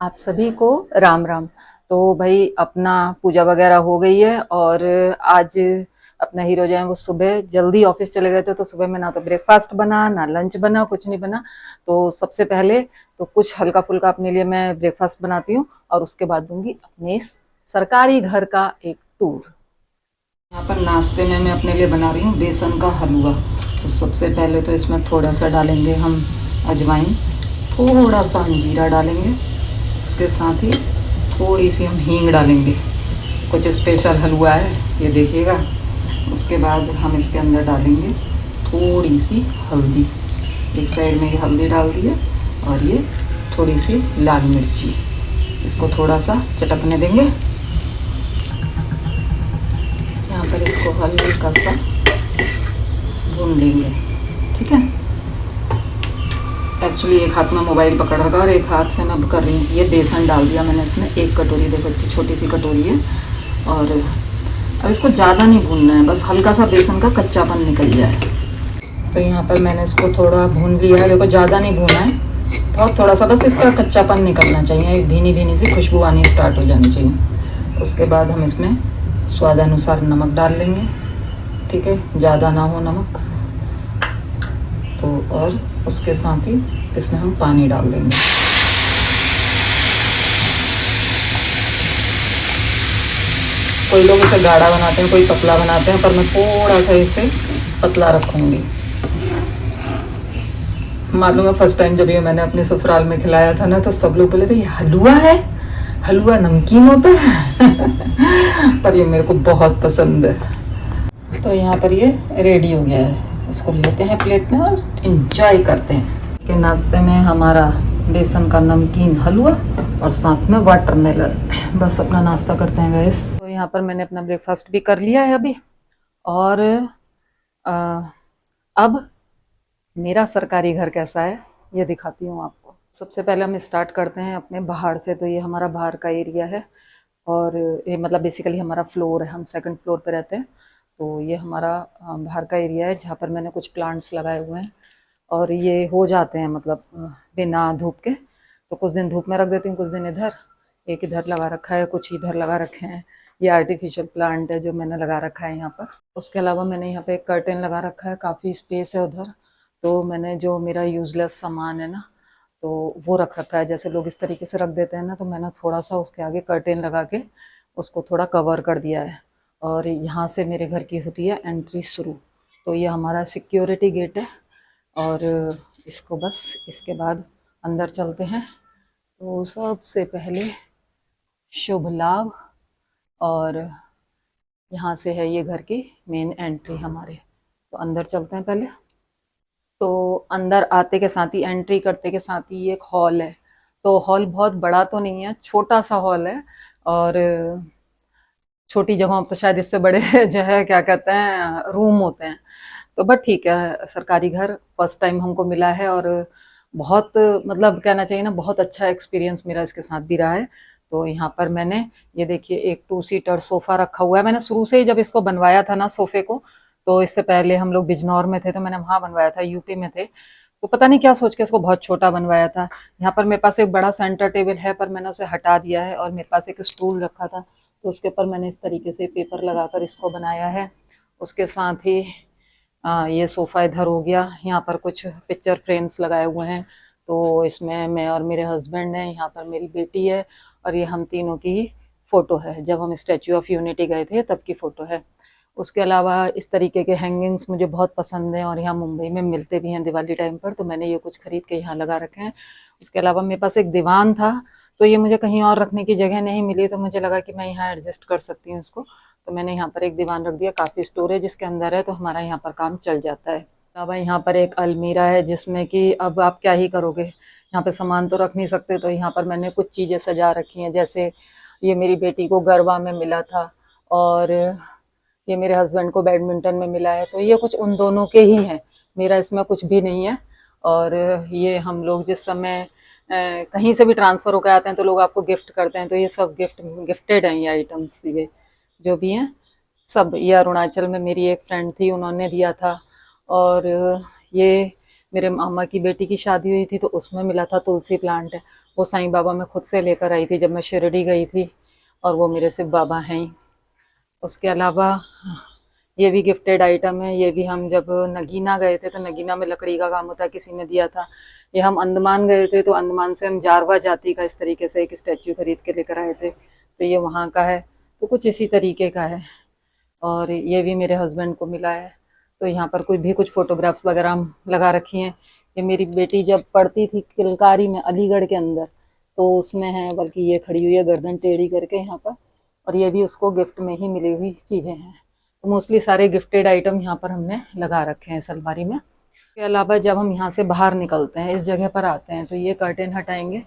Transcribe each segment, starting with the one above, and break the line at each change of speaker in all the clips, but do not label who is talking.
आप सभी को राम राम। तो भाई अपना पूजा वगैरह हो गई है और आज अपना हीरो जो है वो सुबह जल्दी ऑफिस चले गए थे। तो सुबह में ना तो ब्रेकफास्ट बना ना लंच बना, कुछ नहीं बना। तो सबसे पहले तो कुछ हल्का फुल्का अपने लिए मैं ब्रेकफास्ट बनाती हूँ और उसके बाद दूंगी अपने सरकारी घर का एक टूर। यहाँ पर नाश्ते में मैं अपने लिए बना रही हूँ बेसन का हलवा। तो सबसे पहले तो इसमें थोड़ा सा डालेंगे हम अजवाइन, थोड़ा सा जीरा डालेंगे, उसके साथ ही थोड़ी सी हम हींग डालेंगे। कुछ स्पेशल हलवा है ये, देखिएगा। उसके बाद हम इसके अंदर डालेंगे थोड़ी सी हल्दी। एक साइड में ये हल्दी डाल दी है और ये थोड़ी सी लाल मिर्ची। इसको थोड़ा सा चटकने देंगे। यहाँ पर इसको हल्का सा भून लेंगे, ठीक है। एक्चुअली एक हाथ में मोबाइल पकड़ रखा और एक हाथ से मैं कर रही हूँ। ये बेसन डाल दिया मैंने इसमें, एक कटोरी, देखो इतनी छोटी सी कटोरी है। और अब इसको ज़्यादा नहीं भूनना है, बस हल्का सा बेसन का कच्चापन निकल जाए। तो यहाँ पर मैंने इसको थोड़ा भून लिया है, देखो ज़्यादा नहीं भूना है और थोड़ा सा बस इसका कच्चापन निकलना चाहिए, एक भीनी भीनी सी खुशबू आनी स्टार्ट हो जानी चाहिए। उसके बाद हम इसमें स्वादानुसार नमक डाल लेंगे, ठीक है, ज़्यादा ना हो नमक। तो और उसके साथ ही इसमें हम पानी डाल देंगे। कोई लोग इसे गाढ़ा बनाते हैं, कोई पतला बनाते हैं, पर मैं थोड़ा सा इसे पतला रखूँगी। मालूम है फर्स्ट टाइम जब ये मैंने अपने ससुराल में खिलाया था ना, तो सब लोग बोले थे ये हलवा है, हलवा नमकीन होता है। पर ये मेरे को बहुत पसंद है। तो यहाँ पर ये रेडी हो गया है, इसको लेते हैं प्लेट में और इंजॉय करते हैं। इसके नाश्ते में हमारा बेसन का नमकीन हलवा और साथ में वाटरमेलन। बस अपना नाश्ता करते हैं गाइस। तो यहाँ पर मैंने अपना ब्रेकफास्ट भी कर लिया है अभी। और अब मेरा सरकारी घर कैसा है ये दिखाती हूँ आपको। सबसे पहले हम स्टार्ट करते हैं अपने बाहर से। तो ये हमारा बाहर का एरिया है और ये मतलब बेसिकली हमारा फ्लोर है, हम सेकंड फ्लोर पे रहते हैं। तो ये हमारा बाहर का एरिया है जहाँ पर मैंने कुछ प्लांट्स लगाए हुए हैं और ये हो जाते हैं मतलब बिना धूप के। तो कुछ दिन धूप में रख देती हूँ, कुछ दिन इधर। एक इधर लगा रखा है, कुछ इधर लगा रखे हैं। ये आर्टिफिशियल प्लांट है जो मैंने लगा रखा है यहाँ पर। उसके अलावा मैंने यहाँ पे एक कर्टेन लगा रखा है, काफ़ी स्पेस है उधर। तो मैंने जो मेरा यूज़लेस सामान है ना, तो वो रख रखा है। जैसे लोग इस तरीके से रख देते हैं ना, तो मैंने थोड़ा सा उसके आगे कर्टेन लगा के उसको थोड़ा कवर कर दिया है। और यहाँ से मेरे घर की होती है एंट्री शुरू। तो ये हमारा सिक्योरिटी गेट है और इसको बस इसके बाद अंदर चलते हैं। तो सबसे पहले शुभ लाभ, और यहाँ से है ये घर की मेन एंट्री हमारे। तो अंदर चलते हैं पहले। तो अंदर आते के साथ ही, एंट्री करते के साथ ही एक हॉल है। तो हॉल बहुत बड़ा तो नहीं है, छोटा सा हॉल है। और छोटी जगहों पर शायद इससे बड़े जो है क्या कहते हैं रूम होते हैं। तो बट ठीक है, सरकारी घर फर्स्ट टाइम हमको मिला है और बहुत मतलब कहना चाहिए ना, बहुत अच्छा एक्सपीरियंस मेरा इसके साथ भी रहा है। तो यहाँ पर मैंने ये देखिए एक 2 सीटर सोफ़ा रखा हुआ है। मैंने शुरू से ही जब इसको बनवाया था ना सोफ़े को, तो इससे पहले हम लोग बिजनौर में थे, तो मैंने वहाँ बनवाया था, यूपी में थे। तो पता नहीं क्या सोच के इसको बहुत छोटा बनवाया था। यहाँ पर मेरे पास एक बड़ा सेंटर टेबल है, पर मैंने उसे हटा दिया है और मेरे पास एक स्टूल रखा था, तो उसके ऊपर मैंने इस तरीके से पेपर लगाकर इसको बनाया है। उसके साथ ही ये सोफ़ा इधर हो गया। यहाँ पर कुछ पिक्चर फ्रेम्स लगाए हुए हैं। तो इसमें मैं और मेरे हस्बैंड हैं, यहाँ पर मेरी बेटी है और ये हम तीनों की ही फ़ोटो है, जब हम स्टैचू ऑफ यूनिटी गए थे तब की फ़ोटो है। उसके अलावा इस तरीके के हैंगिंग्स मुझे बहुत पसंद हैं और यहाँ मुंबई में मिलते भी हैं दिवाली टाइम पर, तो मैंने ये कुछ खरीद के यहाँ लगा रखे हैं। उसके अलावा मेरे पास एक दीवान था, तो ये मुझे कहीं और रखने की जगह नहीं मिली, तो मुझे लगा कि मैं यहाँ एडजस्ट कर सकती हूँ इसको। तो मैंने यहाँ पर एक दीवान रख दिया, काफ़ी स्टोरेज इसके अंदर है, तो हमारा यहाँ पर काम चल जाता है। अलावा यहाँ पर एक अलमीरा है जिसमें कि अब आप क्या ही करोगे, यहाँ पे सामान तो रख नहीं सकते, तो यहाँ पर मैंने कुछ चीज़ें सजा रखी हैं। जैसे ये मेरी बेटी को गरबा में मिला था और ये मेरे हस्बैंड को बैडमिंटन में मिला है, तो ये कुछ उन दोनों के ही हैं, मेरा इसमें कुछ भी नहीं है। और ये हम लोग जिस समय कहीं से भी ट्रांसफ़र होकर आते हैं तो लोग आपको गिफ्ट करते हैं, तो ये सब गिफ्टेड हैं ये आइटम्स, ये जो भी हैं सब। ये अरुणाचल में मेरी एक फ्रेंड थी, उन्होंने दिया था। और ये मेरे मामा की बेटी की शादी हुई थी तो उसमें मिला था तुलसी प्लांट है, वो साईं बाबा मैं खुद से लेकर आई थी जब मैं शिरडी गई थी, और वो मेरे शिव बाबा हैं ही। उसके अलावा ये भी गिफ्टेड आइटम है, ये भी हम जब नगीना गए थे तो नगीना में लकड़ी का काम होता है, किसी ने दिया था। ये हम अंडमान गए थे तो अंडमान से हम जारवा जाति का इस तरीके से एक स्टैच्यू खरीद के लेकर आए थे, तो ये वहाँ का है। तो कुछ इसी तरीके का है। और ये भी मेरे हस्बैंड को मिला है। तो यहाँ पर कुछ फ़ोटोग्राफ्स वगैरह हम लगा रखी हैं। ये मेरी बेटी जब पढ़ती थी किलकारी में अलीगढ़ के अंदर, तो उसमें है, बल्कि ये खड़ी हुई है गर्दन टेढ़ी करके यहाँ पर, और ये भी उसको गिफ्ट में ही मिली हुई चीज़ें हैं। तो मोस्टली सारे गिफ्टेड आइटम यहाँ पर हमने लगा रखे हैं इस अलमारी में। इसके अलावा जब हम यहाँ से बाहर निकलते हैं, इस जगह पर आते हैं, तो ये कर्टेन हटाएंगे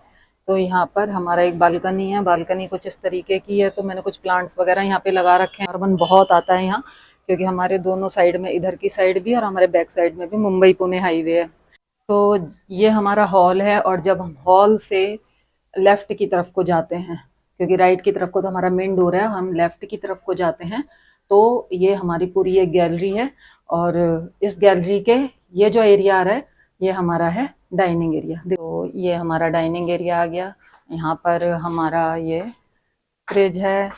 तो यहाँ पर हमारा एक बालकनी है। बालकनी कुछ इस तरीके की है, तो मैंने कुछ प्लांट्स वगैरह यहाँ पे लगा रखे हैं। कार्बन बहुत आता है यहाँ, क्योंकि हमारे दोनों साइड में, इधर की साइड भी और हमारे बैक साइड में भी मुंबई पुणे हाईवे है। तो ये हमारा हॉल है, और जब हम हॉल से लेफ़्ट की तरफ को जाते हैं, क्योंकि राइट की तरफ को तो हमारा मेन डोर है, हम लेफ़्ट की तरफ को जाते हैं तो ये हमारी पूरी एक गैलरी है। और इस गैलरी के ये जो एरिया आ रहा है, ये हमारा है डाइनिंग एरिया। तो ये हमारा डाइनिंग एरिया आ गया। यहाँ पर हमारा ये फ्रिज है।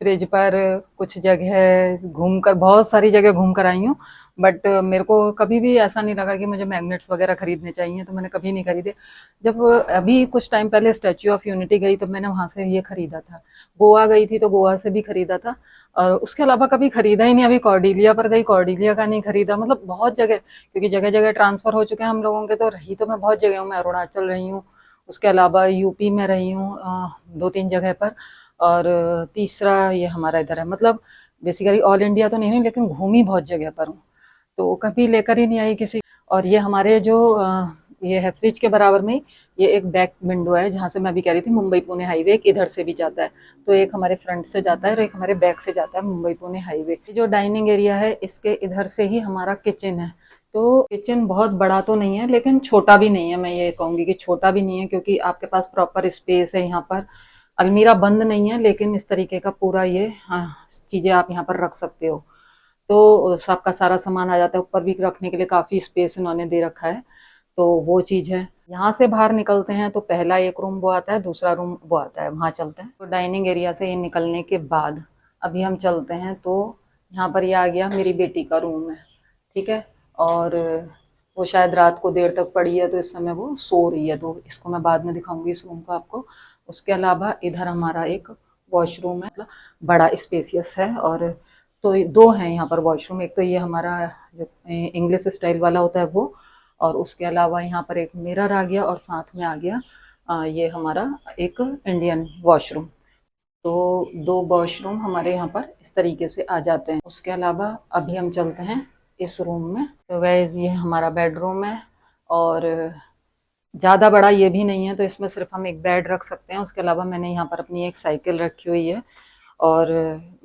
फ्रिज पर कुछ जगह घूमकर, बहुत सारी जगह घूम कर आई हूँ, बट मेरे को कभी भी ऐसा नहीं लगा कि मुझे मैग्नेट्स वगैरह खरीदने चाहिए, तो मैंने कभी नहीं खरीदे। जब अभी कुछ टाइम पहले स्टैच्यू ऑफ यूनिटी गई तो मैंने वहाँ से ये खरीदा था। गोवा गई थी तो गोवा से भी खरीदा था, और उसके अलावा कभी खरीदा ही नहीं। अभी कॉर्डिलिया पर गई, कॉर्डिलिया का नहीं खरीदा। मतलब बहुत जगह, क्योंकि जगह जगह ट्रांसफ़र हो चुके हैं हम लोगों के, तो रही तो मैं बहुत जगह हूँ। मैं अरुणाचल रही हूँ, उसके अलावा यूपी में रही हूँ 2-3 जगह पर, और तीसरा ये हमारा इधर है। मतलब बेसिकली ऑल इंडिया तो नहीं हूँ, लेकिन घूमी बहुत जगह पर हूँ, तो कभी लेकर ही नहीं आई किसी। और ये हमारे जो ये है फ्रिज के बराबर में ही, ये एक बैक विंडो है, जहाँ से मैं अभी कह रही थी मुंबई पुणे हाईवे एक इधर से भी जाता है। तो एक हमारे फ्रंट से जाता है और एक हमारे बैक से जाता है मुंबई पुणे हाईवे। जो डाइनिंग एरिया है, इसके इधर से ही हमारा किचन है। तो किचन बहुत बड़ा तो नहीं है, लेकिन छोटा भी नहीं है। मैं ये कहूँगी कि छोटा भी नहीं है, क्योंकि आपके पास प्रॉपर स्पेस है। यहाँ पर अलमीरा बंद नहीं है, लेकिन इस तरीके का पूरा ये चीज़ें आप यहाँ पर रख सकते हो। तो सबका सारा सामान आ जाता है। ऊपर भी रखने के लिए काफ़ी स्पेस इन्होंने दे रखा है, तो वो चीज़ है। यहाँ से बाहर निकलते हैं तो पहला एक रूम वो आता है, दूसरा रूम वो आता है, वहाँ चलते हैं। तो डाइनिंग एरिया से ये निकलने के बाद अभी हम चलते हैं, तो यहाँ पर ये आ गया मेरी बेटी का रूम है, ठीक है। और वो शायद रात को देर तक पड़ी है, तो इस समय वो सो रही है, तो इसको मैं बाद में दिखाऊंगी इस रूम को आपको। उसके अलावा इधर हमारा एक वॉशरूम है, मतलब बड़ा स्पेसियस है। और तो दो हैं यहाँ पर वॉशरूम, एक तो ये हमारा जो इंग्लिश स्टाइल वाला होता है वो, और उसके अलावा यहाँ पर एक मिरर आ गया, और साथ में आ गया ये हमारा एक इंडियन वॉशरूम। तो 2 वॉशरूम हमारे यहाँ पर इस तरीके से आ जाते हैं। उसके अलावा अभी हम चलते हैं इस रूम में। तो गाइस ये हमारा बेडरूम है, और ज़्यादा बड़ा ये भी नहीं है, तो इसमें सिर्फ हम एक बेड रख सकते हैं। उसके अलावा मैंने यहाँ पर अपनी एक साइकिल रखी हुई है, और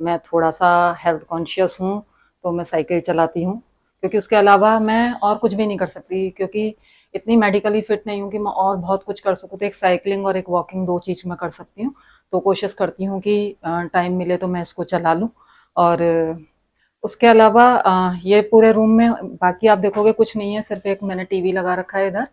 मैं थोड़ा सा हेल्थ कॉन्शियस हूँ, तो मैं साइकिल चलाती हूँ, क्योंकि उसके अलावा मैं और कुछ भी नहीं कर सकती, क्योंकि इतनी मेडिकली फिट नहीं हूँ कि मैं और बहुत कुछ कर सकूँ। तो एक साइकिलिंग और एक वॉकिंग 2 चीज़ मैं कर सकती हूँ। तो कोशिश करती हूँ कि टाइम मिले तो मैं इसको चला लूँ। और उसके अलावा ये पूरे रूम में बाकी आप देखोगे कुछ नहीं है, सिर्फ एक मैंने टीवी लगा रखा है इधर,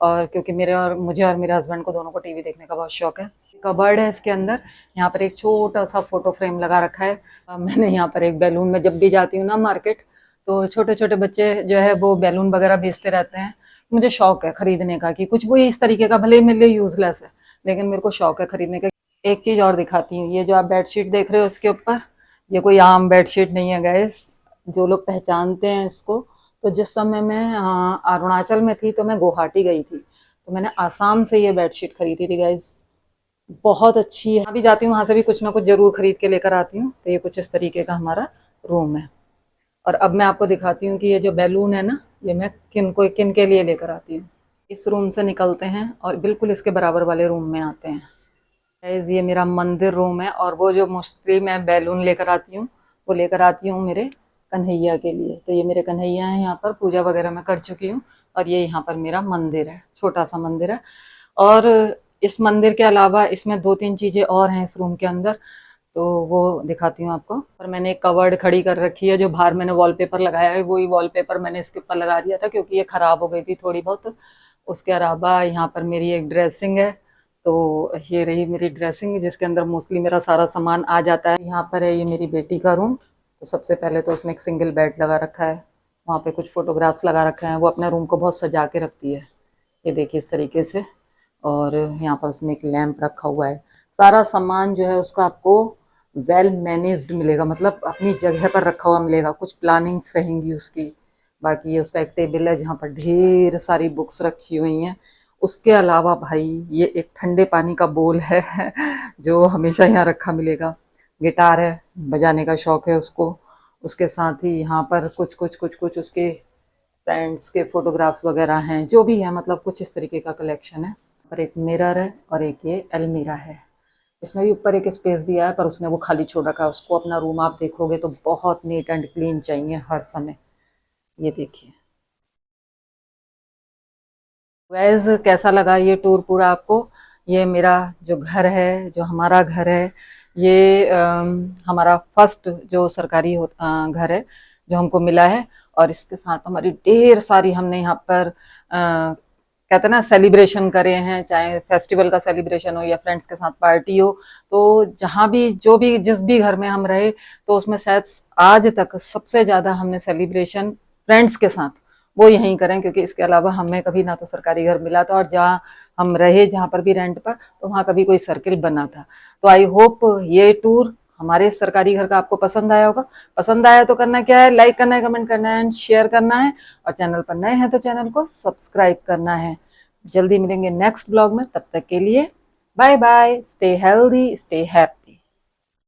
और क्योंकि मुझे और मेरे हस्बैंड को दोनों को टीवी देखने का बहुत शौक है। कबर्ड है इसके अंदर, यहाँ पर एक छोटा सा फोटो फ्रेम लगा रखा है। मैंने यहाँ पर एक बैलून में, जब भी जाती हूँ ना मार्केट, तो छोटे छोटे बच्चे जो है वो बैलून वगैरह बेचते रहते हैं। मुझे शौक है खरीदने का, कि कुछ भी इस तरीके का, भले ही मेरे लिए यूजलेस है, लेकिन मेरे को शौक है खरीदने का। एक चीज़ और दिखाती हूँ, ये जो आप बेडशीट देख रहे हो इसके ऊपर, ये कोई आम बेडशीट नहीं है गाइस। जो लोग पहचानते हैं इसको, तो जिस समय मैं अरुणाचल में थी तो मैं गुवाहाटी गई थी, तो मैंने आसाम से ये बेडशीट खरीदी थी गाइस। बहुत अच्छी है। अभी जाती हूँ वहाँ से भी कुछ ना कुछ ज़रूर खरीद के लेकर आती हूँ। तो ये कुछ इस तरीके का हमारा रूम है। और अब मैं आपको दिखाती हूँ कि ये जो बैलून है ना, ये मैं किन के लिए लेकर आती हूँ। इस रूम से निकलते हैं और बिल्कुल इसके बराबर वाले रूम में आते हैं। गाइस ये मेरा मंदिर रूम है, और वो जो मोस्टली मैं बैलून लेकर आती हूँ, वो लेकर आती हूँ मेरे कन्हैया के लिए। तो ये मेरे कन्हैया हैं, यहाँ पर पूजा वगैरह मैं कर चुकी हूँ। और ये यहाँ पर मेरा मंदिर है, छोटा सा मंदिर है। और इस मंदिर के अलावा इसमें 2-3 चीज़ें और हैं इस रूम के अंदर। तो वो दिखाती हूँ आपको। और मैंने एक कवर्ड खड़ी कर रखी है, जो बाहर मैंने वॉलपेपर लगाया है वही वॉलपेपर मैंने इसके ऊपर लगा दिया था क्योंकि ये ख़राब हो गई थी थोड़ी बहुत। उसके अलावा यहाँ पर मेरी एक ड्रेसिंग है, तो ये रही मेरी ड्रेसिंग जिसके अंदर मोस्टली मेरा सारा सामान आ जाता है। यहाँ पर है ये मेरी बेटी का रूम। तो सबसे पहले तो उसने एक सिंगल बेड लगा रखा है, वहाँ पे कुछ फ़ोटोग्राफ्स लगा रखे हैं। वो अपने रूम को बहुत सजा के रखती है, ये देखिए इस तरीके से। और यहाँ पर उसने एक लैंप रखा हुआ है। सारा सामान जो है उसका आपको वेल मैनेज्ड मिलेगा, मतलब अपनी जगह पर रखा हुआ मिलेगा, कुछ प्लानिंग्स रहेंगी उसकी। बाकी ये उसका एक टेबल है जहाँ पर ढेर सारी बुक्स रखी हुई हैं। उसके अलावा भाई ये एक ठंडे पानी का बोल है जो हमेशा यहाँ रखा मिलेगा। गिटार है, बजाने का शौक है उसको। उसके साथ ही यहाँ पर कुछ उसके फ्रेंड्स के फोटोग्राफ्स वगैरह हैं, जो भी है मतलब कुछ इस तरीके का कलेक्शन है। पर एक मिरर है और एक ये अलमीरा है। इसमें भी ऊपर एक स्पेस दिया है पर उसने वो खाली छोड़ रखा है। उसको अपना रूम आप देखोगे तो बहुत नीट एंड क्लीन चाहिए हर समय। ये देखिए गाइस, कैसा लगा ये टूर पूरा आपको। ये मेरा जो घर है, जो हमारा घर है, ये हमारा फर्स्ट जो सरकारी घर है जो हमको मिला है। और इसके साथ हमारी ढेर सारी हमने यहाँ पर कहते हैं ना सेलिब्रेशन करे हैं, चाहे फेस्टिवल का सेलिब्रेशन हो या फ्रेंड्स के साथ पार्टी हो। तो जहाँ भी जो भी जिस भी घर में हम रहे तो उसमें शायद आज तक सबसे ज़्यादा हमने सेलिब्रेशन फ्रेंड्स के साथ वो यहीं करें, क्योंकि इसके अलावा हमें कभी ना तो सरकारी घर मिला था और जहाँ हम रहे जहाँ पर भी रेंट पर तो वहाँ कभी कोई सर्किल बना था। तो आई होप ये टूर हमारे सरकारी घर का आपको पसंद आया होगा। पसंद आया तो करना क्या है, लाइक करना है, कमेंट करना है एंड शेयर करना है। और चैनल पर नए हैं तो चैनल को सब्सक्राइब करना है। जल्दी मिलेंगे नेक्स्ट ब्लॉग में, तब तक के लिए bye bye. Stay healthy, stay happy.